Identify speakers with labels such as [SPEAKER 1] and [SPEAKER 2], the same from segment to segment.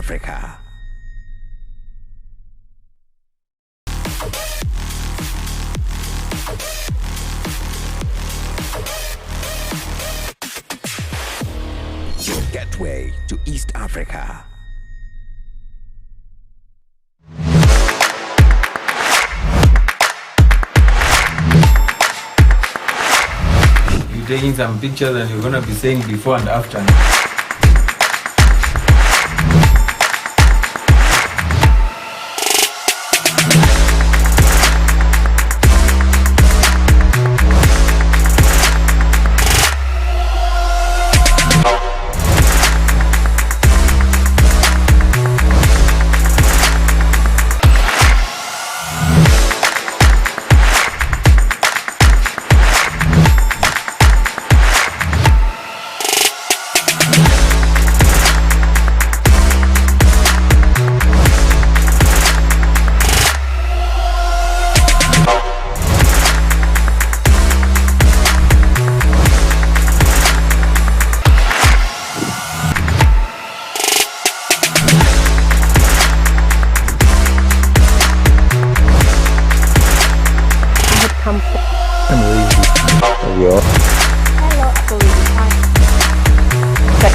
[SPEAKER 1] Africa. Your gateway to East Africa.
[SPEAKER 2] You're taking some pictures and you're going to be saying before and after.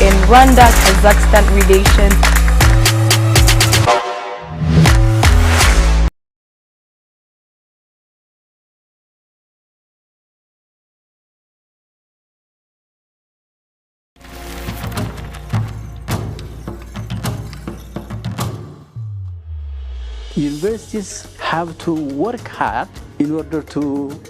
[SPEAKER 3] In Rwanda, Kazakhstan relations.
[SPEAKER 4] Universities have to work hard in order to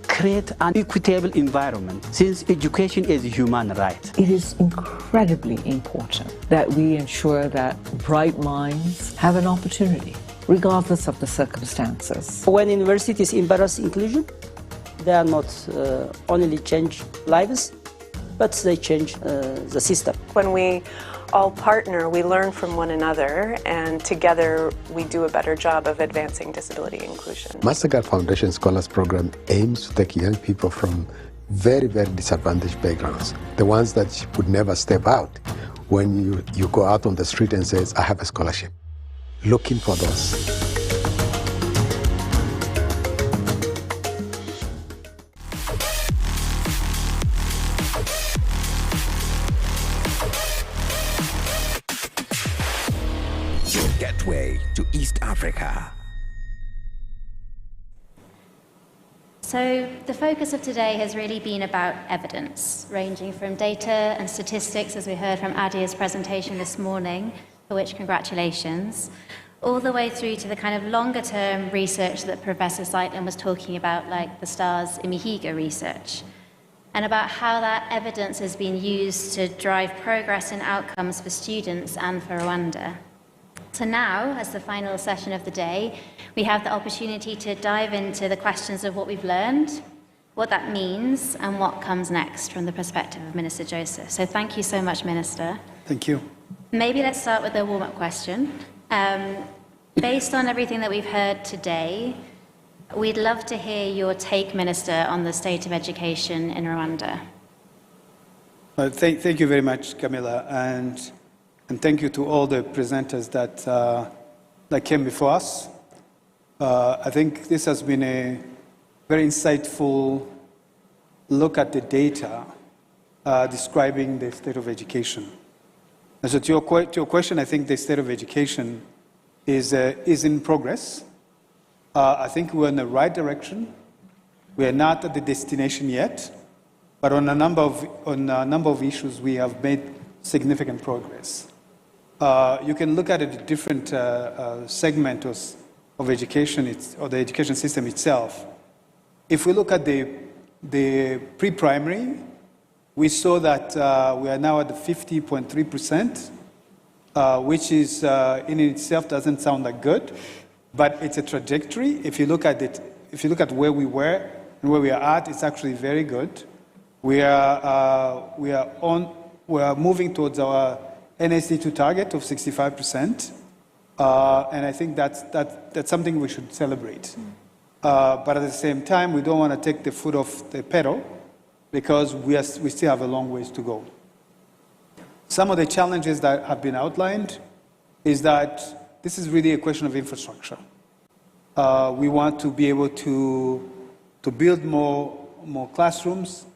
[SPEAKER 4] create an equitable environment, since education is a human right.
[SPEAKER 5] It is incredibly important that we ensure that bright minds have an opportunity, regardless of the circumstances.
[SPEAKER 6] When universities embrace inclusion, they are not only change lives, but they change the system.
[SPEAKER 7] When we all partner, we learn from one another, and together we do a better job of advancing disability inclusion.
[SPEAKER 8] Mastercard Foundation Scholars Program aims to take young people from very, very disadvantaged backgrounds, the ones that would never step out when you go out on the street and says, I have a scholarship. Looking for those.
[SPEAKER 1] Gateway to East Africa.
[SPEAKER 9] So the focus of today has really been about evidence, ranging from data and statistics, as we heard from Adia's presentation this morning, for which congratulations, all the way through to the kind of longer-term research that Professor Zeitlin was talking about, like the STARS Imihiga research, and about how that evidence has been used to drive progress in outcomes for students and for Rwanda. So now, as the final session of the day, we have the opportunity to dive into the questions of what we've learned, what that means, and what comes next from the perspective of Minister Joseph. So thank you so much, Minister.
[SPEAKER 4] Thank you.
[SPEAKER 9] Maybe let's start with a warm-up question. Based on everything that we've heard today, we'd love to hear your take, Minister, on the state of education in Rwanda.
[SPEAKER 10] Thank you very much, Camilla, and thank you to all the presenters that came before us. I think this has been a very insightful look at the data describing the state of education. And so to your question, I think the state of education is in progress. I think we're in the right direction. We are not at the destination yet, but on a number of issues, we have made significant progress. You can look at it at different segments of education, or the education system itself. If we look at the pre-primary, we saw that we are now at the 50.3%, which is in itself doesn't sound that good, but it's a trajectory. If you look at it, if you look at where we were and where we are at, it's actually very good. We are moving towards our NSD2 target of 65%, and I think that's something we should celebrate. But at the same time, we don't want to take the foot off the pedal, because we still have a long ways to go. Some of the challenges that have been outlined is that this is really a question of infrastructure. We want to be able to build more classrooms,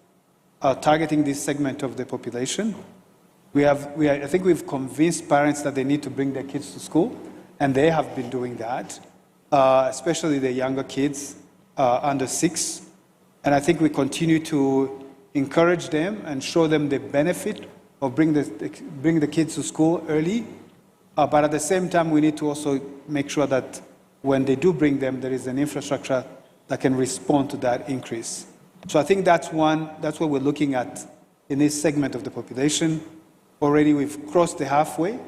[SPEAKER 10] targeting this segment of the population. I think we've convinced parents that they need to bring their kids to school, and they have been doing that, especially the younger kids under 6. And I think we continue to encourage them and show them the benefit of bring the kids to school early. But at the same time, we need to also make sure that when they do bring them, there is an infrastructure that can respond to that increase. So I think that's what we're looking at in this segment of the population. Already we've crossed the halfway,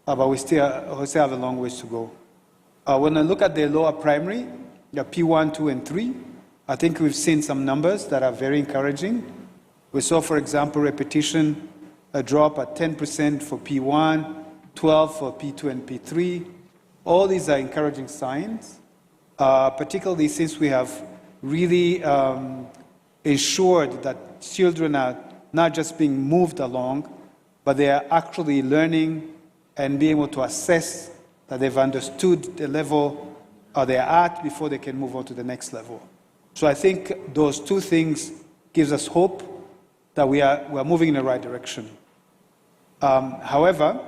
[SPEAKER 10] but we still have a long ways to go. When I look at the lower primary, the P1, 2, and 3, I think we've seen some numbers that are very encouraging. We saw, for example, repetition, a drop at 10% for P1, 12 for P2 and P3. All these are encouraging signs, particularly since we have really ensured that children are not just being moved along, but they are actually learning and being able to assess that they've understood the level they're at before they can move on to the next level. So I think those two things gives us hope that we are moving in the right direction. However,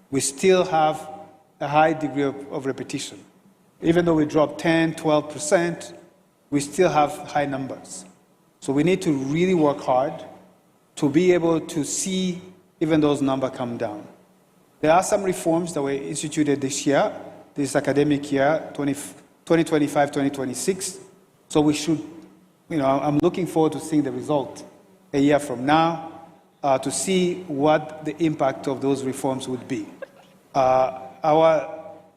[SPEAKER 10] we still have a high degree of repetition. Even though we dropped 10, 12%, we still have high numbers. So we need to really work hard to be able to see even those numbers come down. There are some reforms that were instituted this year, this academic year, 2025-2026. So we should, I'm looking forward to seeing the result a year from now to see what the impact of those reforms would be. Our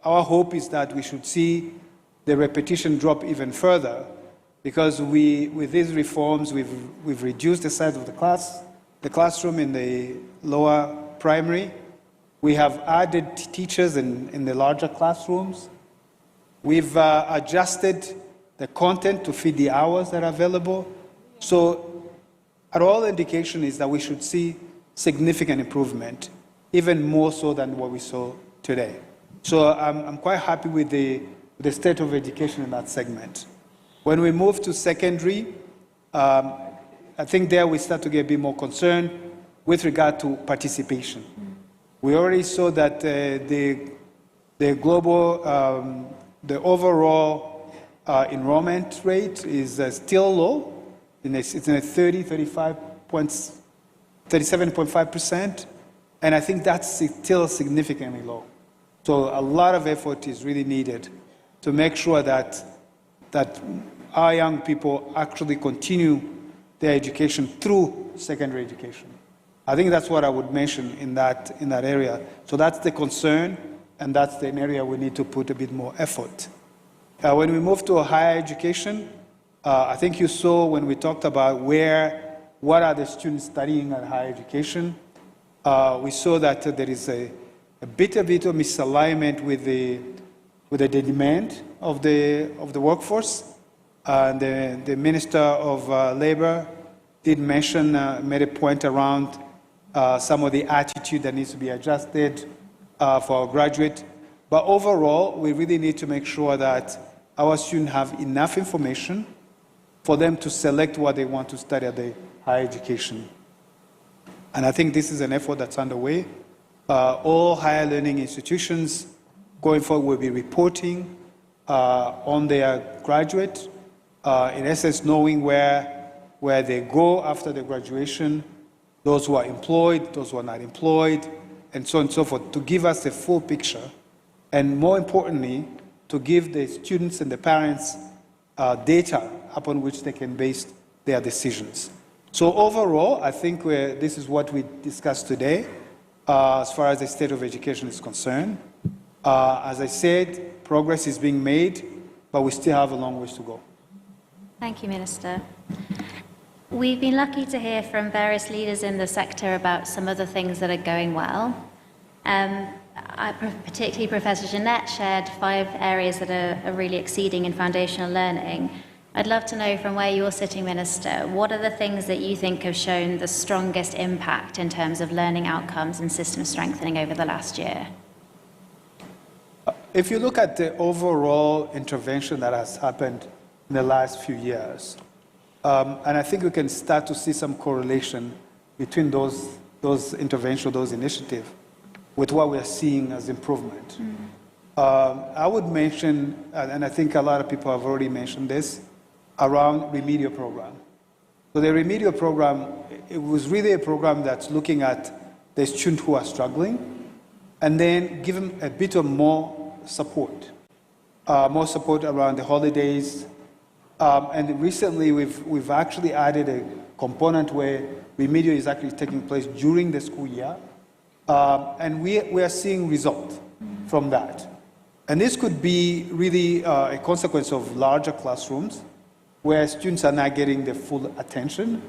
[SPEAKER 10] hope is that we should see the repetition drop even further because with these reforms, we've reduced the size of the classroom in the lower primary. We have added teachers in the larger classrooms. We've adjusted the content to fit the hours that are available. So all indication is that we should see significant improvement, even more so than what we saw today. So I'm quite happy with the state of education in that segment. When we move to secondary, I think there we start to get a bit more concerned with regard to participation. We already saw that the overall enrollment rate is still low. It's in a 37.5%, and I think that's still significantly low. So a lot of effort is really needed to make sure that our young people actually continue their education through secondary education. I think that's what I would mention in that area. So that's the concern, and that's an area we need to put a bit more effort. When we move to a higher education, I think you saw when we talked about what are the students studying at higher education, we saw that there is a bit of misalignment with the demand of the workforce. The Minister of Labor did mention, made a point around some of the attitude that needs to be adjusted for our graduate. But overall, we really need to make sure that our students have enough information for them to select what they want to study at the higher education. And I think this is an effort that's underway. All higher learning institutions going forward will be reporting on their graduate, in essence knowing where they go after their graduation, those who are employed, those who are not employed, and so on and so forth, to give us a full picture, and more importantly, to give the students and the parents data upon which they can base their decisions. So overall, I think this is what we discussed today as far as the state of education is concerned. As I said, progress is being made, but we still have a long ways to go.
[SPEAKER 9] Thank you, Minister. We've been lucky to hear from various leaders in the sector about some of the things that are going well. Particularly Professor Jeanette shared 5 areas that are really exceeding in foundational learning. I'd love to know from where you're sitting, Minister, what are the things that you think have shown the strongest impact in terms of learning outcomes and system strengthening over the last year?
[SPEAKER 10] If you look at the overall intervention that has happened in the last few years, and I think we can start to see some correlation between those interventions, those initiatives, with what we're seeing as improvement. I would mention, and I think a lot of people have already mentioned this, around remedial program. So the remedial program, it was really a program that's looking at the students who are struggling, and then give them a bit of more support around the holidays. And recently, we've actually added a component where remedial is actually taking place during the school year, and we are seeing results from that. And this could be really a consequence of larger classrooms, where students are not getting the full attention,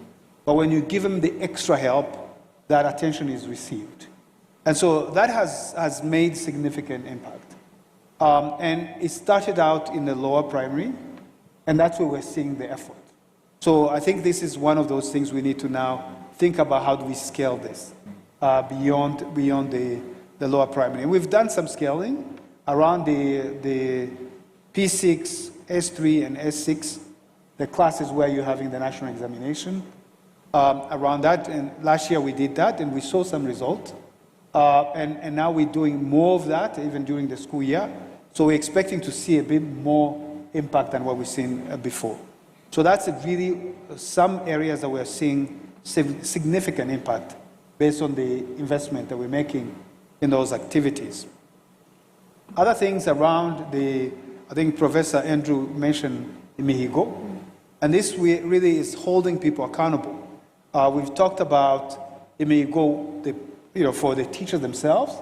[SPEAKER 10] but when you give them the extra help, that attention is received. And so that has made significant impact. And it started out in the lower primary, and that's where we're seeing the effort. So I think this is one of those things we need to now think about: how do we scale this beyond the lower primary? And we've done some scaling around the P6, S3, and S6, the classes where you're having the national examination. Around that, and last year we did that, and we saw some results. And now we're doing more of that, even during the school year. So we're expecting to see a bit more impact than what we've seen before. So that's really some areas that we're seeing significant impact based on the investment that we're making in those activities. Other things around I think Professor Andrew mentioned Imihigo, and this really is holding people accountable. We've talked about Imihigo, for the teachers themselves,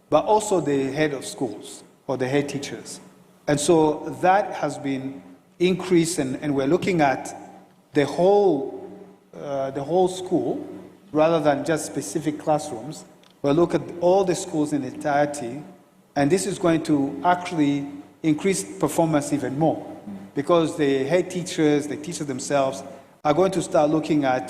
[SPEAKER 10] but also the head of schools or the head teachers. And so that has been increased, and we're looking at the whole school rather than just specific classrooms. We'll look at all the schools in entirety, and this is going to actually increase performance even more, because the head teachers, the teachers themselves, are going to start looking at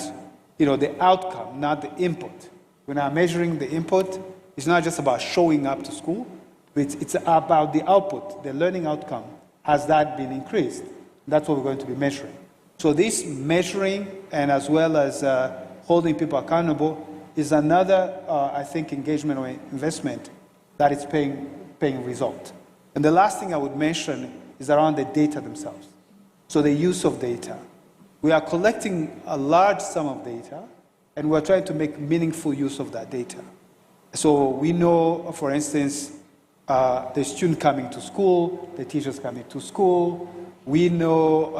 [SPEAKER 10] the outcome, not the input. We're now measuring the input. It's not just about showing up to school, but it's about the output, the learning outcome. Has that been increased? That's what we're going to be measuring. So this measuring, and as well as holding people accountable, is another, I think, engagement or investment that is paying result. And the last thing I would mention is around the data themselves. So the use of data. We are collecting a large sum of data, and we're trying to make meaningful use of that data. So we know, for instance, the student coming to school, the teachers coming to school. We know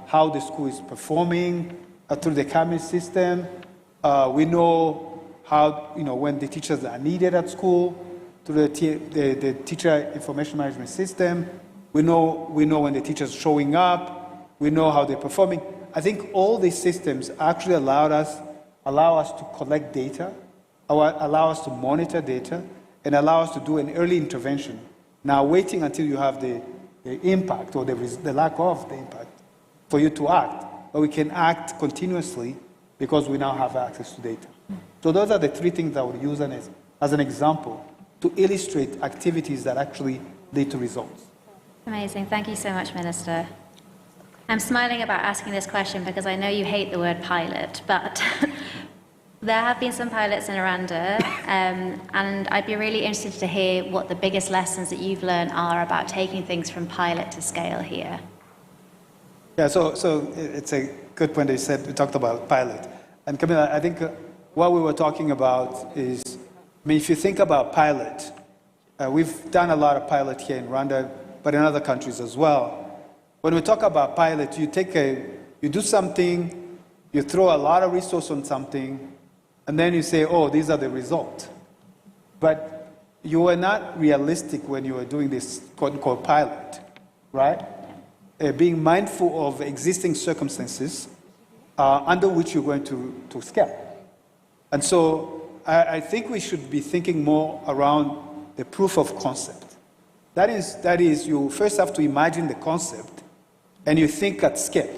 [SPEAKER 10] how the school is performing through the CAMI system. We know how, when the teachers are needed at school, through the teacher information management system. We know when the teachers are showing up. We know how they're performing. I think all these systems actually allow us to collect data, allow us to monitor data, and allow us to do an early intervention. Now, waiting until you have the impact or the lack of the impact for you to act. But we can act continuously because we now have access to data. So those are the three things I would use as an example to illustrate activities that actually lead to results.
[SPEAKER 9] Amazing. Thank you so much, Minister. I'm smiling about asking this question because I know you hate the word pilot, but there have been some pilots in Rwanda, and I'd be really interested to hear what the biggest lessons that you've learned are about taking things from pilot to scale here.
[SPEAKER 10] Yeah, so it's a good point that you said. We talked about pilot. And Camilla, I think what we were talking about is, if you think about pilot, we've done a lot of pilot here in Rwanda, but in other countries as well. When we talk about pilot, you do something, you throw a lot of resource on something, and then you say, oh, these are the results. But you were not realistic when you were doing this quote-unquote pilot, right? Being mindful of existing circumstances under which you're going to scale. And so I think we should be thinking more around the proof of concept. That is, you first have to imagine the concept, and you think at scale.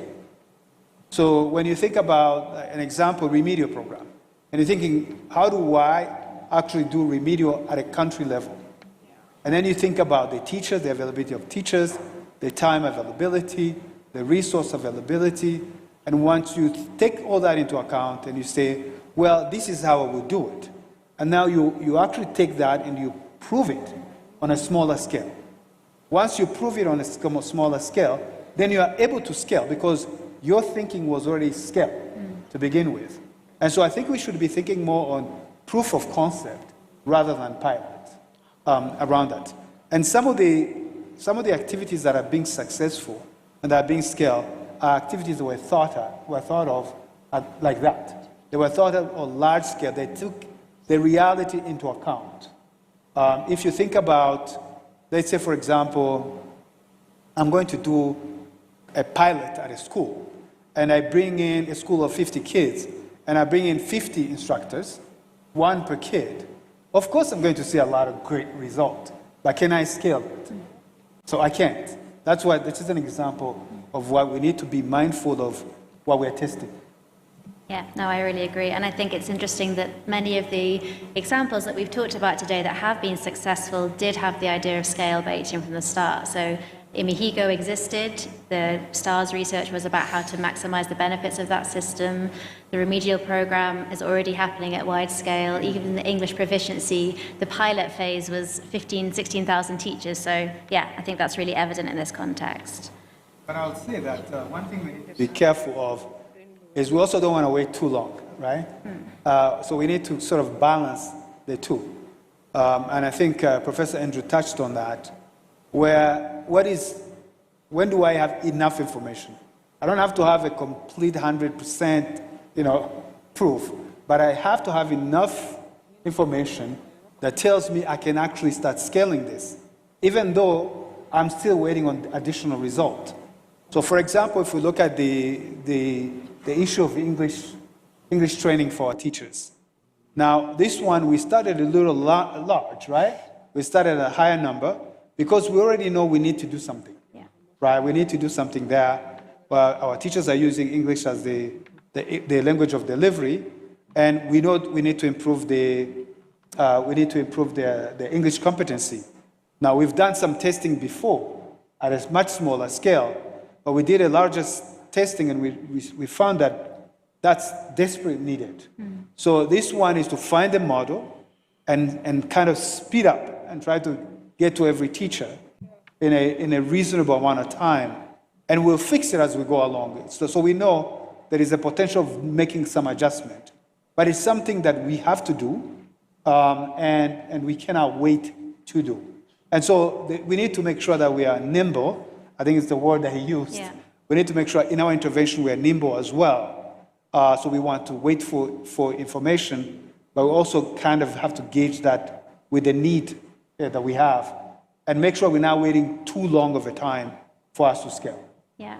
[SPEAKER 10] So when you think about an example, remedial program, and you're thinking, how do I actually do remedial at a country level? And then you think about the teachers, the availability of teachers, the time availability, the resource availability, and once you take all that into account and you say, well, this is how I will do it. And now you actually take that and you prove it on a smaller scale. Once you prove it on a smaller scale, then you are able to scale because your thinking was already scaled to begin with. And so I think we should be thinking more on proof of concept rather than pilot around that. And some of the activities that are being successful and that are being scaled are activities that were thought of like that. They were thought of on large scale. They took the reality into account. If you think about, let's say, for example, I'm going to do a pilot at a school, and I bring in a school of 50 kids, and I bring in 50 instructors, one per kid. Of course, I'm going to see a lot of great results, but can I scale it? So I can't. That's why this is an example of why we need to be mindful of what we're testing.
[SPEAKER 9] Yeah, no, I really agree. And I think it's interesting that many of the examples that we've talked about today that have been successful did have the idea of scale baked in from the start. So Imihigo existed, the STARS research was about how to maximize the benefits of that system. The remedial program is already happening at wide scale. Even the English proficiency, the pilot phase was 16,000 teachers. So yeah, I think that's really evident in this context.
[SPEAKER 10] But I would say that one thing we need to be careful of is we also don't want to wait too long, right? So we need to sort of balance the two. And I think Professor Andrew touched on that, where when do I have enough information? I don't have to have a complete 100%, proof, but I have to have enough information that tells me I can actually start scaling this, even though I'm still waiting on additional result. So for example, if we look at the issue of English training for our teachers. Now, this one, we started a little large, right? We started at a higher number because we already know we need to do something, right? We need to do something there. Well, our teachers are using English as the language of delivery, and we know we need to improve the English competency. Now, we've done some testing before at a much smaller scale, but we did a larger testing, and we found that that's desperately needed. So this one is to find a model and kind of speed up and try to get to every teacher in a reasonable amount of time, and we'll fix it as we go along. So we know there is a potential of making some adjustment, but it's something that we have to do, and we cannot wait to do. And so we need to make sure that we are nimble. I think it's the word that he used. Yeah. We need to make sure in our intervention we are nimble as well. So we want to wait for information, but we also kind of have to gauge that with the need that we have and make sure we're not waiting too long of a time for us to scale.
[SPEAKER 9] Yeah.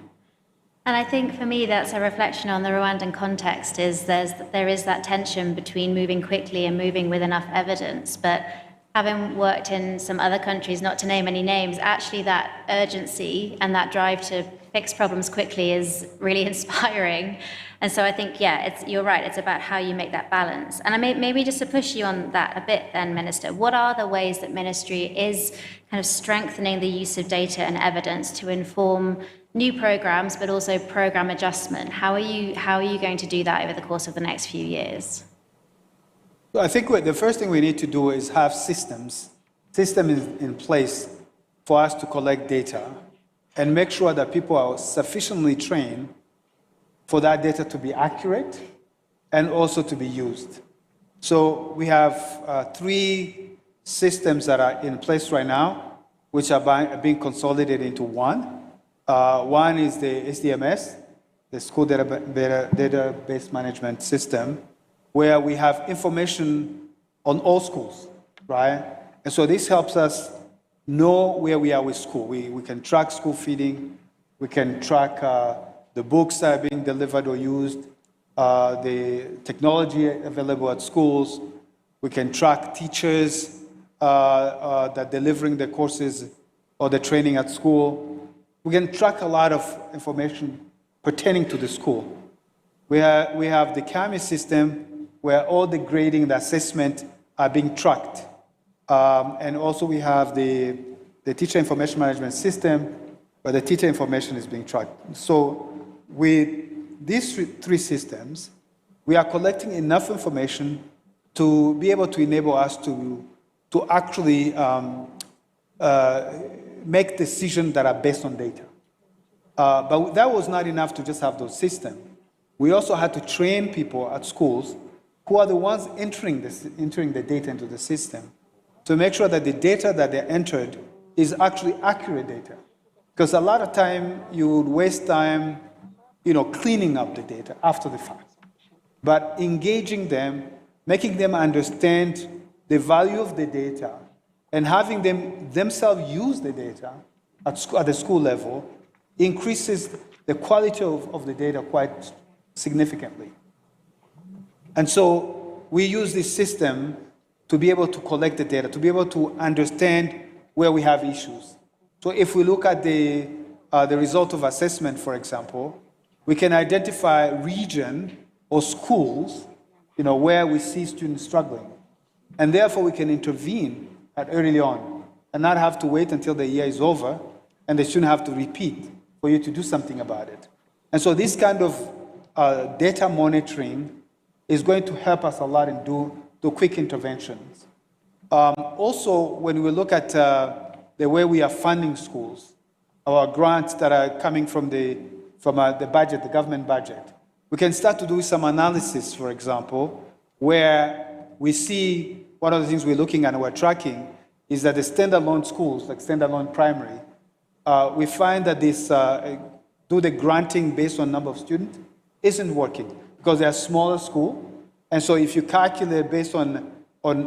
[SPEAKER 9] And I think for me that's a reflection on the Rwandan context is there is that tension between moving quickly and moving with enough evidence. But having worked in some other countries, not to name any names, actually that urgency and that drive to fix problems quickly is really inspiring. And so I think, you're right, it's about how you make that balance. And maybe just to push you on that a bit then, Minister, what are the ways that Ministry is kind of strengthening the use of data and evidence to inform new programs, but also program adjustment? How are you going to do that over the course of the next few years?
[SPEAKER 10] I think the first thing we need to do is have systems in place for us to collect data and make sure that people are sufficiently trained for that data to be accurate and also to be used. So we have 3 systems that are in place right now, which are being consolidated into one. One is the SDMS, the School Database Management System, where we have information on all schools, right? And so this helps us know where we are with school. We can track school feeding, we can track the books that are being delivered or used, the technology available at schools, we can track teachers that are delivering the courses or the training at school. we can track a lot of information pertaining to the school. We have the CAMI system where all the grading, the assessment are being tracked. And also we have the teacher information management system where the teacher information is being tracked. So with these three systems, we are collecting enough information to be able to enable us to actually make decisions that are based on data. But that was not enough to just have those systems. We also had to train people at schools who are the ones entering the data into the system to make sure that the data that they entered is actually accurate data. Because a lot of time you would waste time, cleaning up the data after the fact. But engaging them, making them understand the value of the data, and having them themselves use the data at the school level increases the quality of the data quite significantly. And so we use this system to be able to collect the data, to be able to understand where we have issues. So if we look at the result of assessment, for example, we can identify region or schools, where we see students struggling. And therefore we can intervene early on and not have to wait until the year is over and the student have to repeat for you to do something about it. And so this kind of data monitoring is going to help us a lot in do quick interventions. Also, when we look at the way we are funding schools, our grants that are coming from the budget, the government budget, we can start to do some analysis, for example, where we see one of the things we're looking at and we're tracking is that the standalone schools, like standalone primary, we find that this do the granting based on number of students isn't working because they're a smaller school. And so if you calculate based on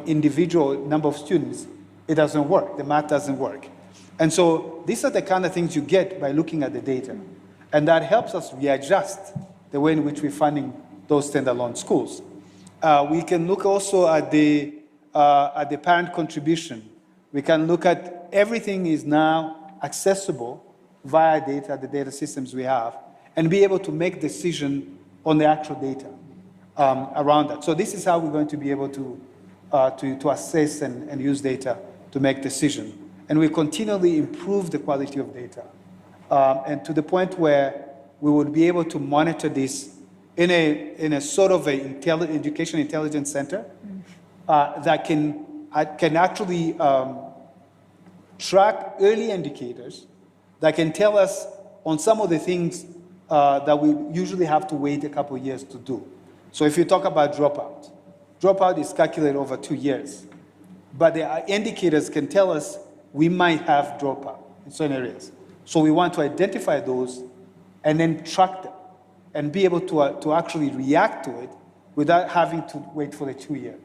[SPEAKER 10] individual number of students, it doesn't work. The math doesn't work. And so these are the kind of things you get by looking at the data. And that helps us readjust the way in which we're funding those standalone schools. We can look also at the parent contribution. We can look at everything is now accessible via data, the data systems we have, and be able to make decision on the actual data around that. So this is how we're going to be able to assess and use data to make decisions. And we continually improve the quality of data. And to the point where we would be able to monitor this in a sort of education intelligence center that can actually track early indicators that can tell us on some of the things that we usually have to wait a couple of years to do. So if you talk about dropout is calculated over 2 years. But the indicators can tell us we might have dropout in certain areas. So we want to identify those and then track them and be able to actually react to it without having to wait for the 2-year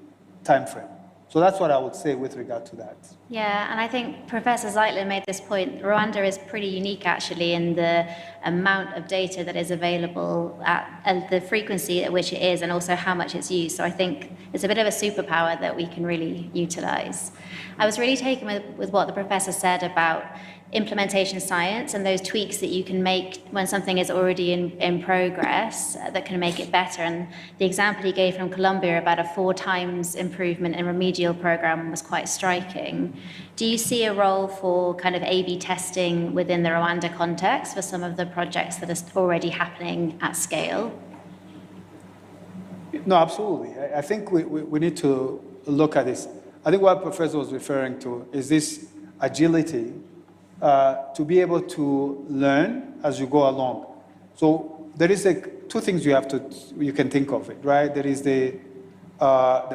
[SPEAKER 10] time frame. So that's what I would say with regard to that.
[SPEAKER 9] Yeah, and I think Professor Zeitlin made this point. Rwanda is pretty unique, actually, in the amount of data that is available at the frequency at which it is and also how much it's used. So I think it's a bit of a superpower that we can really utilize. I was really taken with what the professor said about implementation science and those tweaks that you can make when something is already in progress that can make it better. And the example he gave from Colombia about a 4 times improvement in remedial program was quite striking. Do you see a role for kind of A/B testing within the Rwanda context for some of the projects that are already happening at scale?
[SPEAKER 10] No, absolutely. I think we need to look at this. I think what Professor was referring to is this agility to be able to learn as you go along. So there is 2 things you can think of it, right? There is the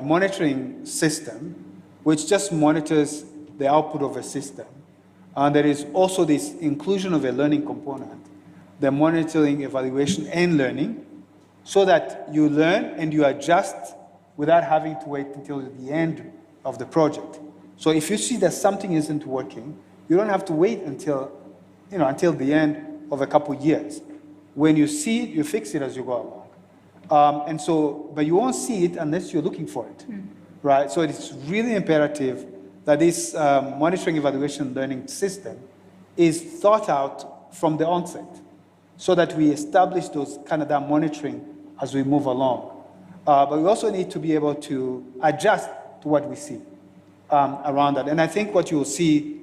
[SPEAKER 10] monitoring system, which just monitors the output of a system. And there is also this inclusion of a learning component, the monitoring, evaluation, and learning, so that you learn and you adjust without having to wait until the end of the project. So if you see that something isn't working, you don't have to wait until the end of a couple years. When you see it, you fix it as you go along. But you won't see it unless you're looking for it, right? So it's really imperative that this monitoring, evaluation, learning system is thought out from the onset, so that we establish those kind of that monitoring as we move along. But we also need to be able to adjust to what we see around that. And I think what you will see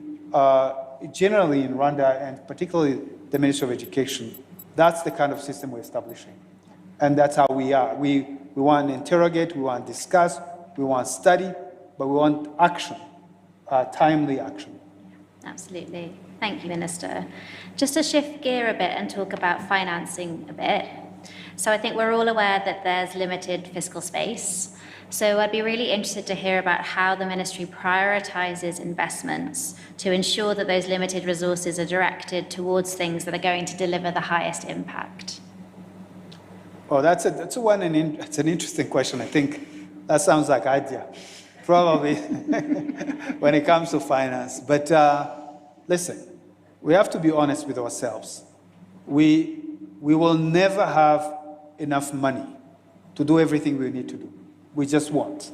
[SPEAKER 10] generally in Rwanda, and particularly the Ministry of Education, that's the kind of system we're establishing. And that's how we are. We want to interrogate, we want to discuss, we want to study, but we want action, timely action.
[SPEAKER 9] Absolutely. Thank you, Minister. Just to shift gear a bit and talk about financing a bit. So I think we're all aware that there's limited fiscal space. So I'd be really interested to hear about how the ministry prioritizes investments to ensure that those limited resources are directed towards things that are going to deliver the highest impact.
[SPEAKER 10] Oh, it's an interesting question. I think that sounds like idea, probably, when it comes to finance. But listen, we have to be honest with ourselves. We will never have enough money to do everything we need to do. We just won't.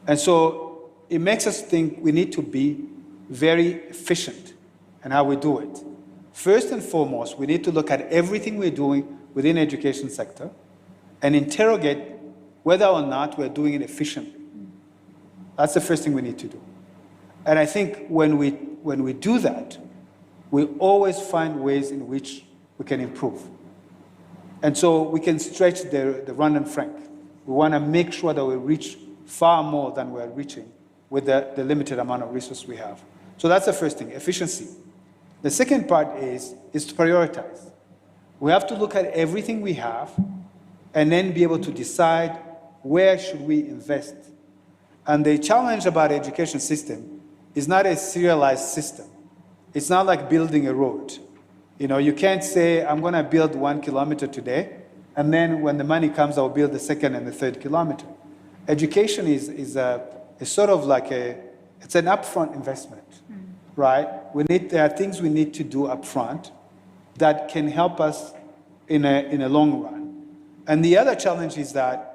[SPEAKER 10] And so it makes us think we need to be very efficient in how we do it. First and foremost, we need to look at everything we're doing within the education sector and interrogate whether or not we're doing it efficiently. That's the first thing we need to do. And I think when we do that, we always find ways in which we can improve. And so we can stretch the Rwandan franc. We want to make sure that we reach far more than we're reaching with the limited amount of resources we have. So that's the first thing, efficiency. The second part is to prioritize. We have to look at everything we have and then be able to decide where should we invest. And the challenge about the education system is not a serialized system. It's not like building a road. You know, you can't say, I'm going to build 1 kilometer today, and then when the money comes, I'll build the second and the third kilometer. Education is sort of like it's an upfront investment, right? There are things we need to do upfront that can help us in a long run. And the other challenge is that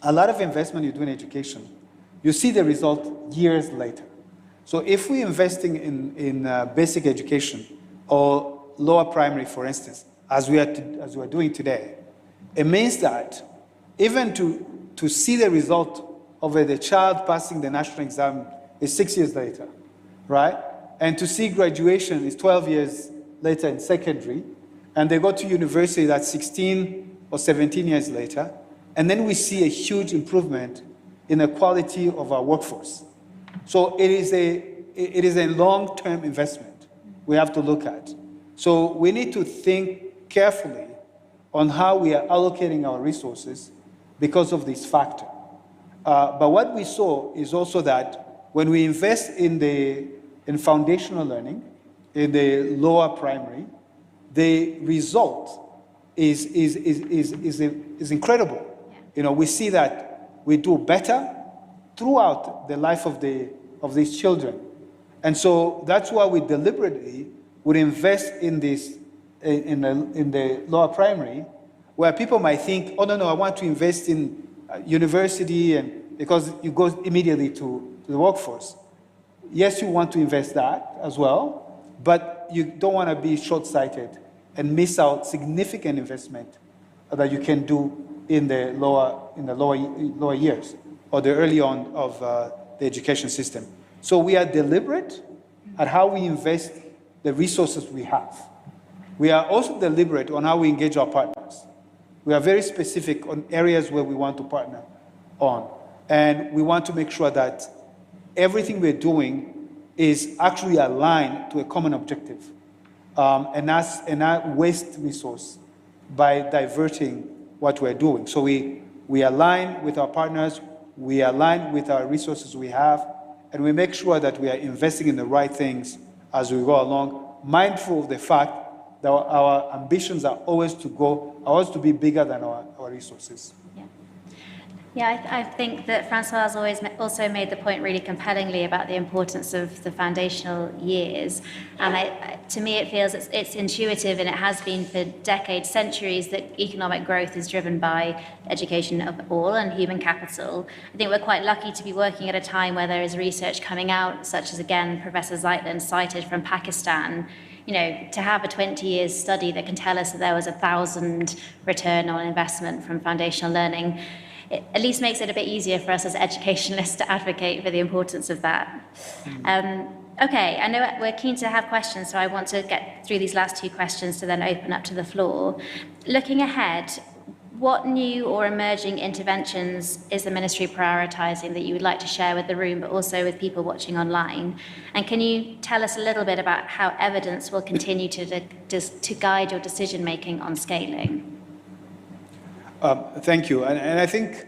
[SPEAKER 10] a lot of investment you do in education, you see the result years later. So if we're investing in basic education or lower primary, for instance, as we are doing today, it means that even to see the result of the child passing the national exam is 6 years later, right? And to see graduation is 12 years later in secondary, and they go to university that's 16 or 17 years later, and then we see a huge improvement in the quality of our workforce. So it is a long-term investment we have to look at. So we need to think carefully on how we are allocating our resources because of this factor. But what we saw is also that when we invest in foundational learning, in the lower primary, the result is incredible. Yeah. You know, we see that we do better throughout the life of these children. And so that's why we deliberately would invest in this in the lower primary, where people might think, oh, no, I want to invest in university, and because you go immediately to the workforce. Yes, you want to invest that as well, but you don't want to be short-sighted and miss out significant investment that you can do in the lower years or the early on of the education system. So we are deliberate at how we invest the resources we have. We are also deliberate on how we engage our partners. We are very specific on areas where we want to partner on. And we want to make sure that everything we're doing is actually aligned to a common objective and not waste resource by diverting what we're doing. So we align with our partners, we align with our resources we have, and we make sure that we are investing in the right things as we go along, mindful of the fact that our ambitions are always to be bigger than our resources.
[SPEAKER 9] Yeah, I think that Francois has also made the point really compellingly about the importance of the foundational years. And to me, it feels it's intuitive, and it has been for decades, centuries, that economic growth is driven by education of all and human capital. I think we're quite lucky to be working at a time where there is research coming out, such as, again, Professor Zeitlin cited from Pakistan, to have a 20 years study that can tell us that there was 1,000 return on investment from foundational learning, it at least makes it a bit easier for us as educationalists to advocate for the importance of that. Okay, I know we're keen to have questions, so I want to get through these last two questions to then open up to the floor. Looking ahead, what new or emerging interventions is the Ministry prioritising that you would like to share with the room, but also with people watching online? And can you tell us a little bit about how evidence will continue to guide your decision-making on scaling?
[SPEAKER 10] Thank you. And I think,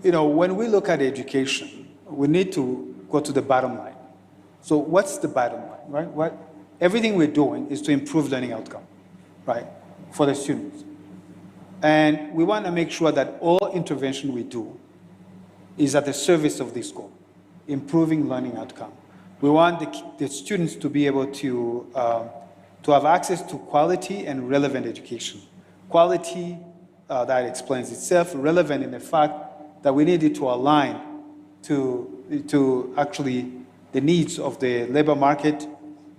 [SPEAKER 10] when we look at education, we need to go to the bottom line. So what's the bottom line, right? Everything we're doing is to improve learning outcome, right, for the students. And we want to make sure that all intervention we do is at the service of this goal, improving learning outcome. We want the students to be able to have access to quality and relevant education. Quality, that explains itself, relevant in the fact that we needed to align to actually the needs of the labor market,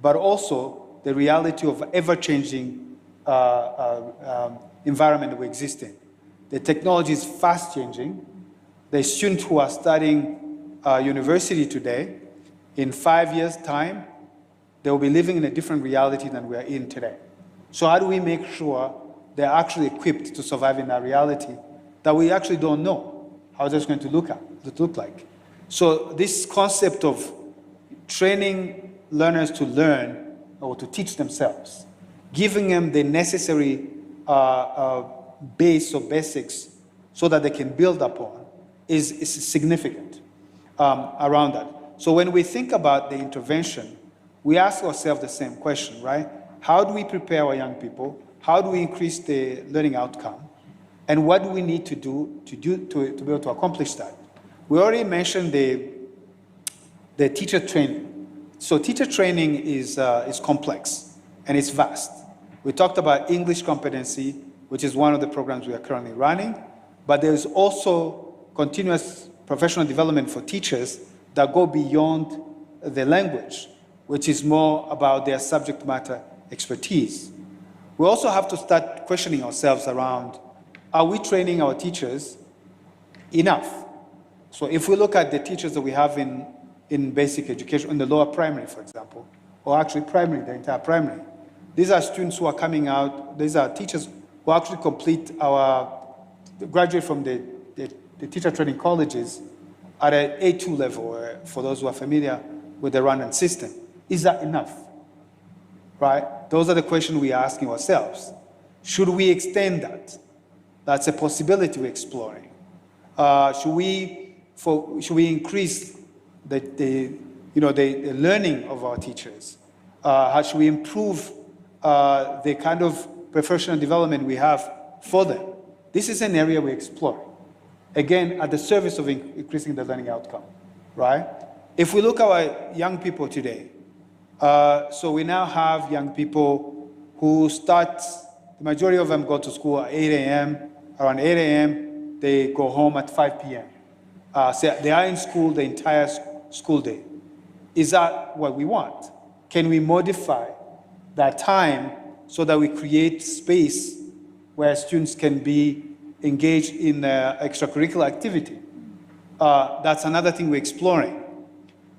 [SPEAKER 10] but also the reality of ever-changing environment that we exist in. The technology is fast changing. The students who are studying university today, in 5 years' time, they will be living in a different reality than we are in today. So how do we make sure they're actually equipped to survive in that reality that we actually don't know how that's going to look like? So this concept of training learners to learn or to teach themselves, giving them the necessary base or basics so that they can build upon is significant around that. So when we think about the intervention, we ask ourselves the same question, right? How do we prepare our young people? How do we increase the learning outcome? And what do we need to do to be able to accomplish that? We already mentioned the teacher training. So teacher training is complex and it's vast. We talked about English competency, which is one of the programs we are currently running, but there's also continuous professional development for teachers that go beyond the language, which is more about their subject matter expertise. We also have to start questioning ourselves around, are we training our teachers enough? So if we look at the teachers that we have in basic education, in the lower primary, for example, or actually primary, the entire primary, these are students who are coming out, these are teachers who actually graduate from the teacher training colleges at an A2 level, for those who are familiar with the Rwandan system. Is that enough? Right? Those are the questions we are asking ourselves. Should we extend that? That's a possibility we're exploring. Should we increase the learning of our teachers? How should we improve the kind of professional development we have for them? This is an area we're exploring. Again, at the service of increasing the learning outcome, right? If we look at our young people today, so we now have young people who start, the majority of them go to school at 8 a.m. Around 8 a.m., they go home at 5 p.m. So they are in school the entire school day. Is that what we want? Can we modify that time so that we create space where students can be engaged in extracurricular activity? That's another thing we're exploring.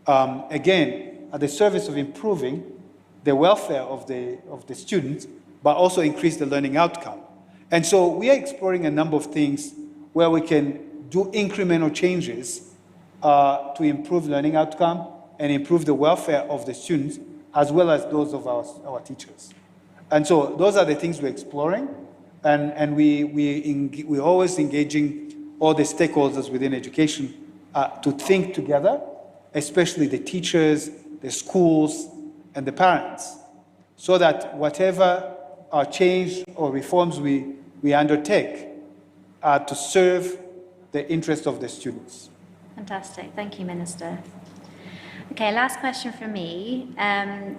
[SPEAKER 10] Again, at the service of improving the welfare of the students, but also increase the learning outcome. And so we are exploring a number of things where we can do incremental changes to improve learning outcome and improve the welfare of the students, as well as those of our teachers. And so those are the things we're exploring, and we're always engaging all the stakeholders within education to think together, especially the teachers, the schools, and the parents, so that whatever change or reforms we undertake are to serve the interest of the students.
[SPEAKER 9] Fantastic. Thank you, Minister. Okay, last question from me.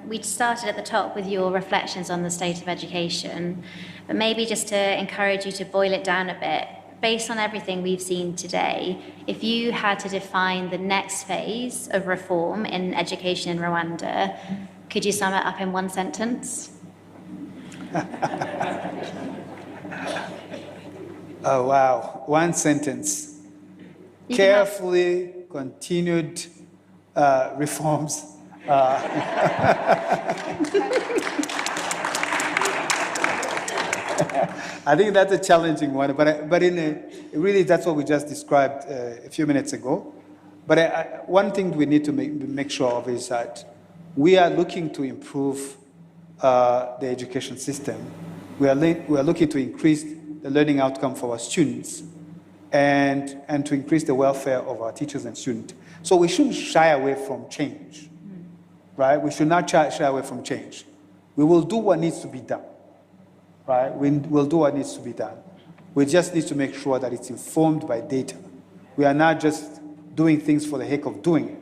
[SPEAKER 9] We started at the top with your reflections on the state of education, but maybe just to encourage you to boil it down a bit, based on everything we've seen today, if you had to define the next phase of reform in education in Rwanda, Could you sum it up in one sentence?
[SPEAKER 10] Oh, wow. One sentence. Carefully continued reforms. I think that's a challenging one, but really that's what we just described a few minutes ago. But one thing we need to make sure of is that we are looking to improve the education system. We are looking to increase the learning outcome for our students and to increase the welfare of our teachers and students. So we shouldn't shy away from change, right? We should not shy away from change. We will do what needs to be done, right? We'll do what needs to be done. We just need to make sure that it's informed by data. We are not just doing things for the heck of doing it.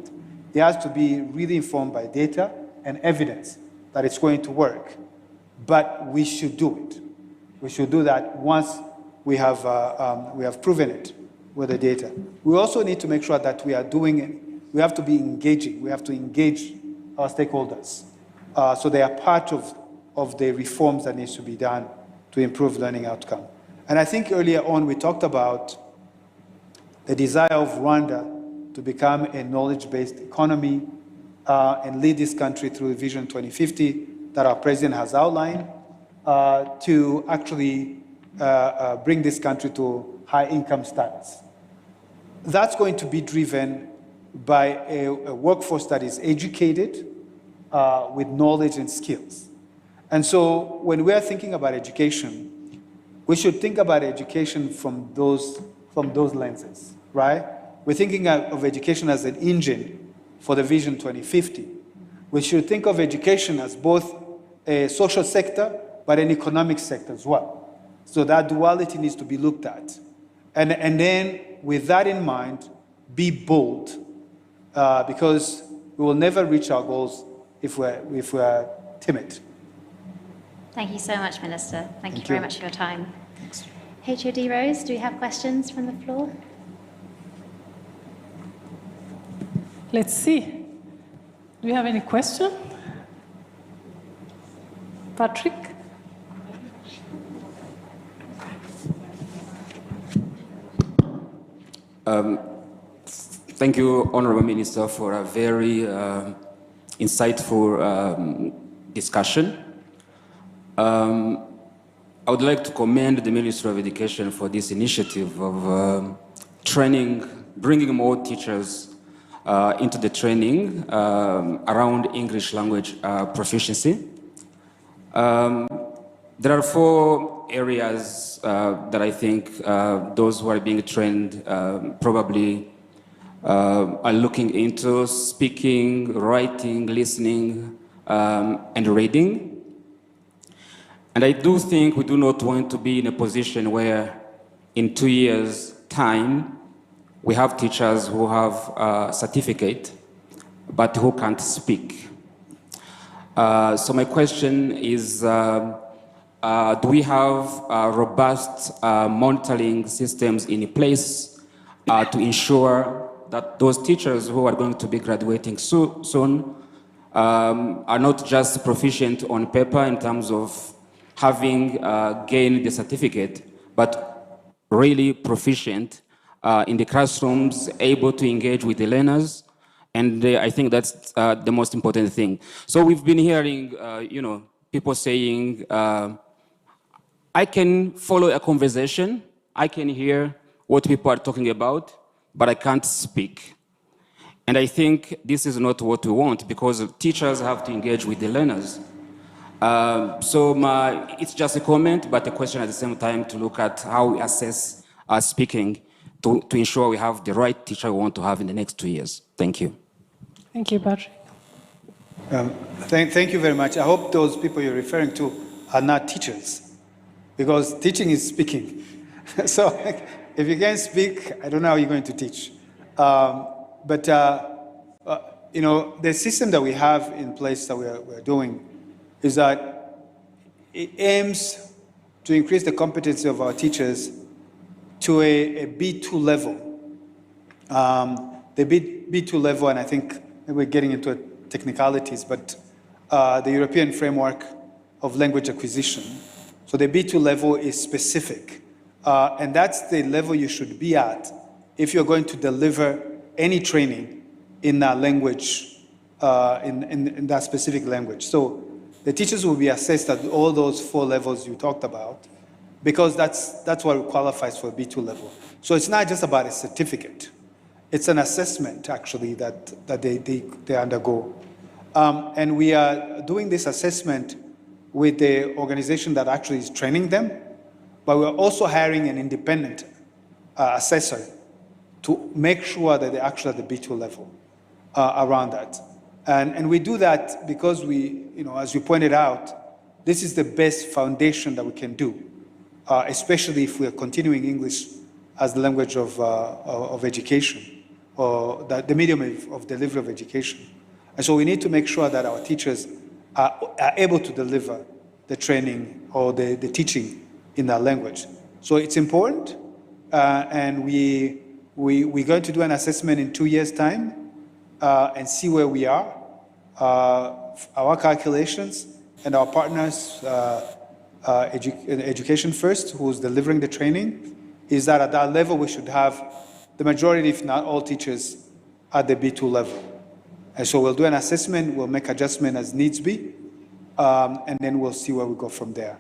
[SPEAKER 10] It has to be really informed by data and evidence that it's going to work. But we should do it. We should do that once we have proven it with the data. We also need to make sure that we are doing it. We have to be engaging. We have to engage our stakeholders so they are part of the reforms that needs to be done to improve learning outcome. And I think earlier on we talked about the desire of Rwanda to become a knowledge-based economy and lead this country through Vision 2050 that our president has outlined to actually bring this country to high income status. That's going to be driven by a workforce that is educated with knowledge and skills. And so when we are thinking about education, we should think about education from those lenses, right? We're thinking of education as an engine for the Vision 2050. We should think of education as both a social sector, but an economic sector as well. So that duality needs to be looked at. And then with that in mind, be bold, because we will never reach our goals if we're timid.
[SPEAKER 9] Thank you so much, Minister. Thank you very much for your time. HOD Rose, do we have questions from the floor?
[SPEAKER 11] Let's see. Do you have any question? Patrick?
[SPEAKER 12] Thank you, Honorable Minister, for a very insightful discussion. I would like to commend the Ministry of Education for this initiative of training, bringing more teachers into the training around English language proficiency. There are 4 areas that I think those who are being trained probably are looking into: speaking, writing, listening, and reading. And I do think we do not want to be in a position where in 2 years' time we have teachers who have a certificate but who can't speak. So my question is, do we have robust monitoring systems in place to ensure that those teachers who are going to be graduating soon are not just proficient on paper in terms of having gained the certificate, but really proficient in the classrooms, able to engage with the learners? And I think that's the most important thing. So we've been hearing, people saying, I can follow a conversation, I can hear what people are talking about, but I can't speak. And I think this is not what we want, because teachers have to engage with the learners. So it's just a comment, but a question at the same time to look at how we assess our speaking to ensure we have the right teacher we want to have in the next 2 years. Thank you.
[SPEAKER 11] Thank you, Patrick.
[SPEAKER 10] Thank you very much. I hope those people you're referring to are not teachers, because teaching is speaking. So if you can't speak, I don't know how you're going to teach. But the system that we have in place that we're doing is that it aims to increase the competency of our teachers to a B2 level. The B2 level, and I think we're getting into technicalities, but the European Framework of Language Acquisition. So the B2 level is specific, and that's the level you should be at if you're going to deliver any training in that language, in that specific language. So the teachers will be assessed at all those 4 levels you talked about, because that's what qualifies for a B2 level. So it's not just about a certificate. It's an assessment, actually, that they undergo. And we are doing this assessment with the organization that actually is training them, but we're also hiring an independent assessor to make sure that they're actually at the B2 level around that. And we do that because we, as you pointed out, this is the best foundation that we can do, especially if we are continuing English as the language of education, or the medium of delivery of education. And so we need to make sure that our teachers are able to deliver the training or the teaching in that language. So it's important, and we're going to do an assessment in 2 years' time and see where we are. Our calculations and our partners, Education First, who's delivering the training, is that at that level we should have the majority, if not all, teachers at the B2 level. And so we'll do an assessment, we'll make adjustment as needs be, and then we'll see where we go from there.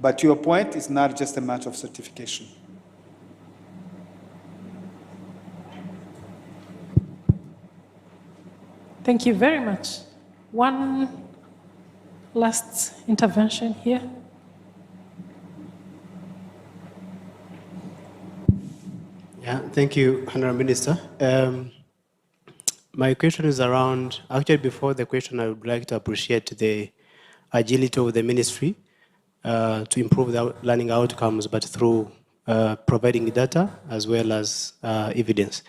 [SPEAKER 10] But to your point, it's not just a matter of certification.
[SPEAKER 11] Thank you very much. One last intervention here.
[SPEAKER 13] Yeah, thank you, Honourable Minister. My question is around, actually before the question, I would like to appreciate the agility of the ministry to improve the learning outcomes, but through providing data as well as evidence.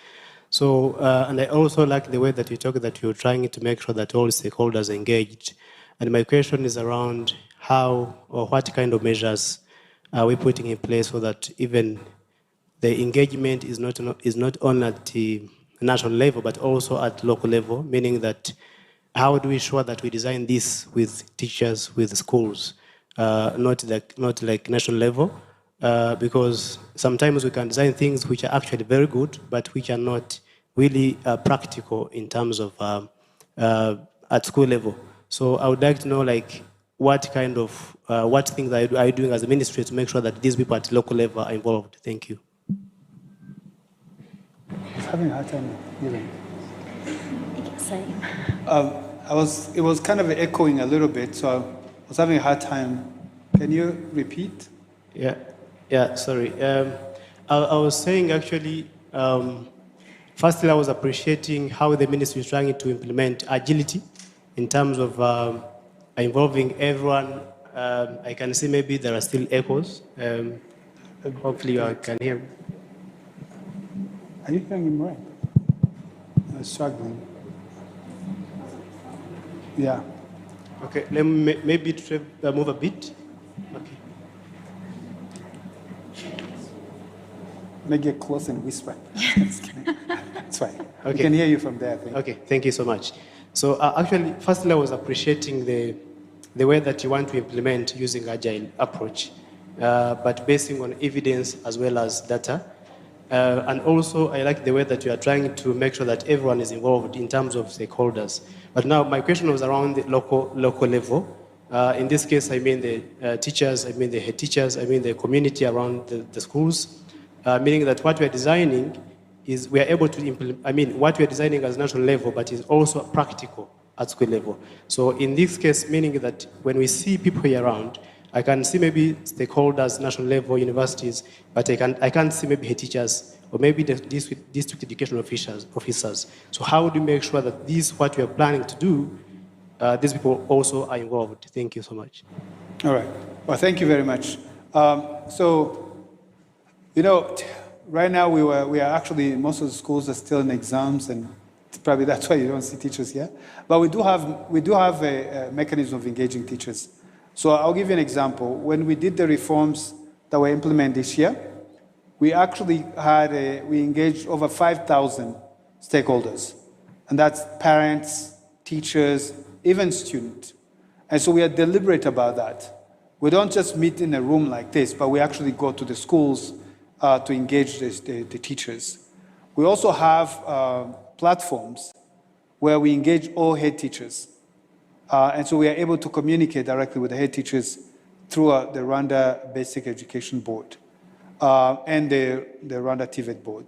[SPEAKER 13] So, and I also like the way that you talk that you're trying to make sure that all stakeholders are engaged. And my question is around how or what kind of measures are we putting in place so that even the engagement is not only at the national level, but also at local level, meaning that how do we ensure that we design this with teachers, with schools, not like national level, because sometimes we can design things which are actually very good, but which are not really practical in terms of at school level. So I would like to know, like, what kind of, what things are you doing as a ministry to make sure that these people at local level are involved? Thank you.
[SPEAKER 10] I was having a hard time hearing.
[SPEAKER 9] Same.
[SPEAKER 10] It was kind of echoing a little bit, so I was having a hard time. Can you repeat?
[SPEAKER 13] Yeah, sorry. I was saying actually, firstly, I was appreciating how the ministry is trying to implement agility in terms of involving everyone. I can see maybe there are still echoes. Hopefully you can hear me.
[SPEAKER 10] Are you hearing him right? I'm struggling. Yeah.
[SPEAKER 13] Okay, let me maybe move a bit. Okay.
[SPEAKER 10] Make it close and whisper. It's fine.
[SPEAKER 13] Okay.
[SPEAKER 10] We can hear you from there, I think.
[SPEAKER 13] Okay, thank you so much. So actually, firstly, I was appreciating the way that you want to implement using agile approach, but basing on evidence as well as data. And also, I like the way that you are trying to make sure that everyone is involved in terms of stakeholders. But now, my question was around the local level. In this case, I mean the teachers, I mean the head teachers, I mean the community around the schools, meaning that what we are designing is we are able to implement, I mean, what we are designing as national level, but is also practical at school level. So in this case, meaning that when we see people here around, I can see maybe stakeholders, national level, universities, but I can't see maybe head teachers or maybe the district education officers. So how do you make sure that this, what we are planning to do, these people also are involved? Thank you so much.
[SPEAKER 10] All right. Well, thank you very much. Right now we are actually, most of the schools are still in exams, and probably that's why you don't see teachers here. But we do have a mechanism of engaging teachers. So I'll give you an example. When we did the reforms that were implemented this year, we actually we engaged over 5,000 stakeholders. And that's parents, teachers, even students. And so we are deliberate about that. We don't just meet in a room like this, but we actually go to the schools to engage the teachers. We also have platforms where we engage all head teachers. And so we are able to communicate directly with the head teachers through the Rwanda Basic Education Board and the Rwanda TVET board.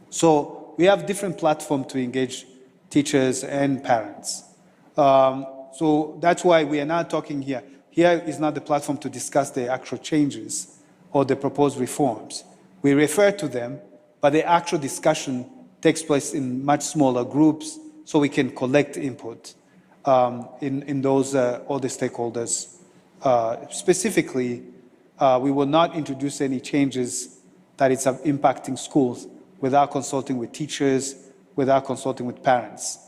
[SPEAKER 10] So we have different platforms to engage teachers and parents. So that's why we are now talking here. Here is not the platform to discuss the actual changes or the proposed reforms. We refer to them, but the actual discussion takes place in much smaller groups so we can collect input in those, all the stakeholders. Specifically, we will not introduce any changes that is impacting schools without consulting with teachers, without consulting with parents.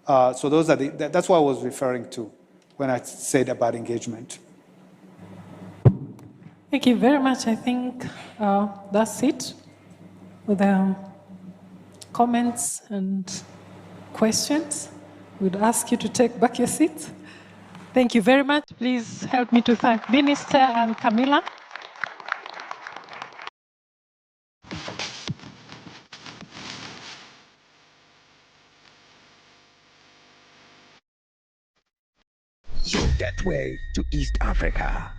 [SPEAKER 10] So those are that's what I was referring to when I said about engagement.
[SPEAKER 11] Thank you very much. I think that's it with the comments and questions. We'd ask you to take back your seats. Thank you very much. Please help me to thank Minister and Camilla.
[SPEAKER 1] Your gateway to East Africa.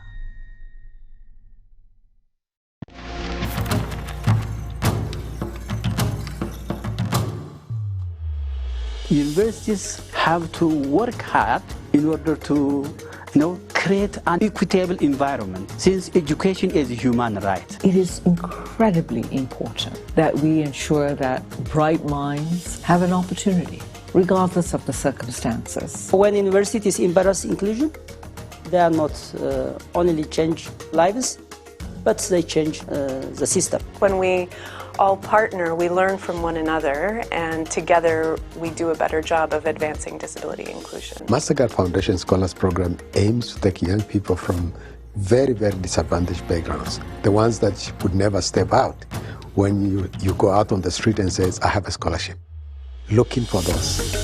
[SPEAKER 4] Universities have to work hard in order to create an equitable environment, since education is a human right.
[SPEAKER 5] It is incredibly important that we ensure that bright minds have an opportunity, regardless of the circumstances.
[SPEAKER 6] When universities embrace inclusion, they are not only change lives, but they change the system.
[SPEAKER 7] When we all partner, we learn from one another, and together we do a better job of advancing disability inclusion.
[SPEAKER 8] Mastercard Foundation Scholars Program aims to take young people from very, very disadvantaged backgrounds, the ones that would never step out when you go out on the street and says, I have a scholarship. Looking for those.